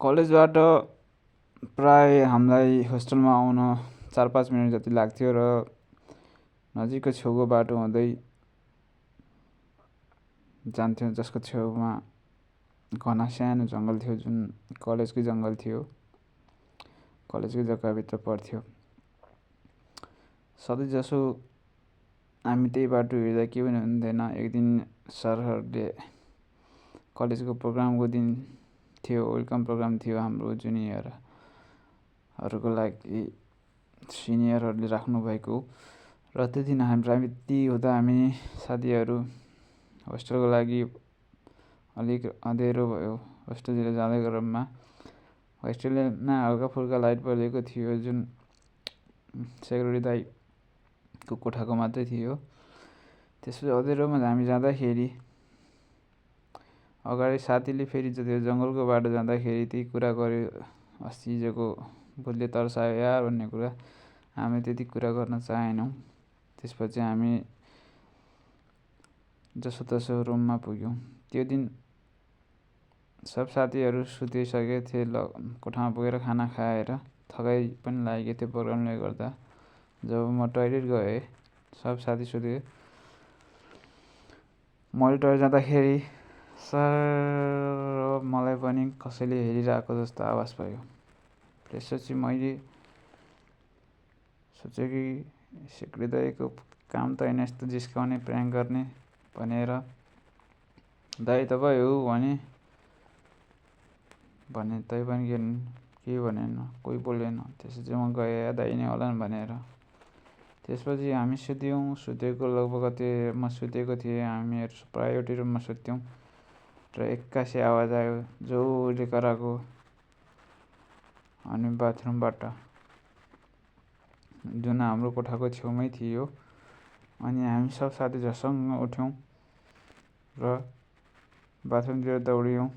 कलेजबाट प्राय हामीलाई होस्टेलमा आउन 4-5 मिनट जति लाग्थ्यो र नजिकको छेउको बाटो हुँदै जान्थ्यौँ, जसको छेउमा घना सानो जङ्गल थियो, जुन कलेजकै जङ्गल थियो, कलेजकै जग्गाभित्र पर्थ्यो। सधैँजसो हामी त्यही बाटो हिँड्दा के पनि हुन्थेन। एक दिन सरहरूले कलेजको प्रोग्रामको दिन थियो, वेलकम प्रोग्राम थियो हाम्रो जुनियरहरूको लागि, सिनियरहरूले राख्नुभएको। र त्यो दिन राति हुँदा हामी साथीहरू होस्टेलको लागि अलिक अँध्यारो भयो। होस्टेलतिर जाँदै क्रममा होस्टेलमा हल्का फुल्का लाइट बलेको थियो, जुन सेक्युरिटी दाइको कोठाको मात्रै थियो। त्यसपछि अँध्यारोमा हामी जाँदाखेरि अगाडि साथीले फेरि त्यो जङ्गलको बाटो जाँदाखेरि त्यही कुरा गर्यो, अस्ति हिजोको भूतले तर्सायो यार भन्ने कुरा। हामी त्यति कुरा गर्न चाहेनौँ। त्यसपछि हामी जसोतसो रुममा पुग्यौँ। त्यो दिन सब साथीहरू सुतिसकेका थिए। कोठामा पुगेर खाना खाएर थकाइ पनि लागेको थियो प्रोग्रामले गर्दा। जब म टोइलेट गएँ, सब साथी सुते। मैले टोइलेट जाँदाखेरि सर मलाई पनि कसैले हेरिरहेको जस्तो आवाज पायो। त्यसपछि मैले सोचेँ कि सेक्युरिटी दाइको काम त होइन यस्तो जिस्काउने, प्र्याङ्क गर्ने भनेर, दाइ तपाईँ हो भने तैपनि केही भनेन, कोही बोलेन। त्यसपछि म गएँ, दाइ नै होला भनेर। त्यसपछि हामी सुत्यौँ। सुतेको लगभग म सुतेको थिएँ, हामीहरू प्राय एउटै रुममा सुत्यौँ। र एक्कासी आवाज आयो जोडले कराएको, अनि बाथरुमबाट, जुन हाम्रो कोठाको छेउमै थियो। अनि हामी सब साथी झसङ्ग उठ्यौँ र बाथरुमतिर दौड्यौँ।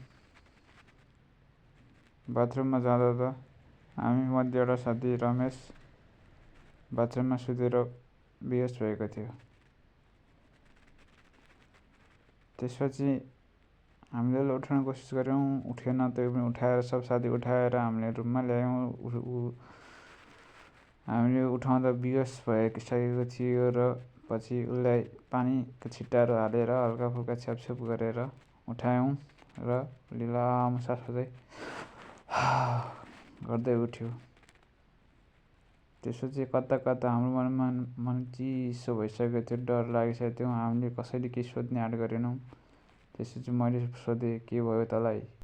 बाथरुममा जाँदा त हामी मध्ये एउटा साथी रमेश बाथरुममा सुतेर बेहोस भएको थियो। त्यसपछि हामीले उठाउन कोसिस गऱ्यौँ, उठेन। त्यो पनि उठाएर सब साथी उठाएर हामीले रुममा ल्यायौँ। हामीले उठाउँदा बेहोस भइसकेको थियो र पछि उसलाई पानीको छिट्टाहरू हालेर हल्का फुल्का छ्यापछुप गरेर उठायौँ र उसले लामो सास फेर्दै गर्दै उठ्यो। त्यसपछि कता कता हाम्रो मन चिसो भइसकेको थियो, डर लागिसकेको थियो। हामीले कसैले केही सोध्ने आँट गरेनौँ। त्यसपछि मैले सोधेँ, के भयो तँलाई?